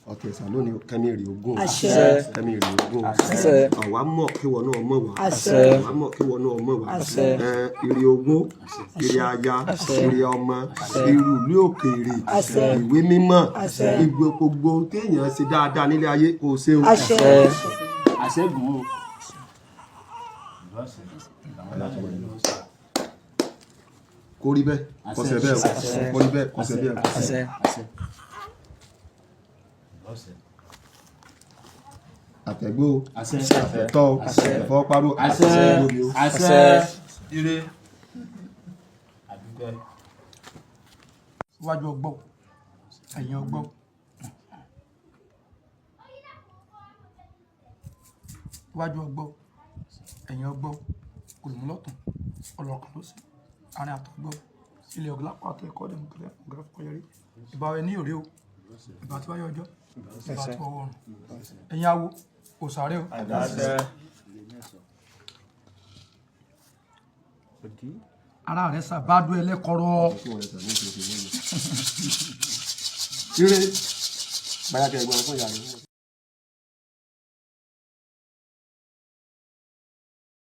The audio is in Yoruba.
Okay, so no ni kami ri ogun. Kami ri ogun. Àwa mọ̀ kí wọ́n náà mọ̀ wá. Àwa mọ̀ kí wọ́n náà mọ̀ wá. Ire ogun, ire aya, ire ọmọ, irú ìlú òkèèrè, ìwé mímọ́, ìgbò gbogbo téèyàn ṣe dáadáa nílé ayé kò ṣe o. Àṣẹ́gun. Kó rí bẹ́ẹ̀, kó ṣe bẹ́ẹ̀, kó rí bẹ́ẹ̀, kó ṣe bẹ́ẹ̀. Àtẹ̀gbó, àtẹ̀tọ́, àtẹ̀fọ́párò, àtẹ̀gbòmí o. Ire. Iwájú ọgbọ́n, ẹ̀yìn ọgbọ́n. Iwájú ọgbọ́n, ẹ̀yìn ọgbọ́n, olùmúlọ́tún, ọlọ́kan ló sí, àárín àtọ̀gbọ́n, ilẹ̀ ọ̀gbọ́n àti ẹ̀kọ́ dẹ̀ mú kílẹ̀ ọ̀gá fún ọyẹ́rí. Ìbá rẹ̀ ní òré o, ìbá tí wáyé ọjọ́, ìbá tí wọ́n wọ̀rùn. Ẹ̀yin awo, òsàrẹ́ o. Ara rẹ̀ sàbádùn ẹlẹ́kọ̀ọ́rọ́. Ire. Báyà kẹ́ ẹ̀gbọ́n fún ìyá rẹ̀.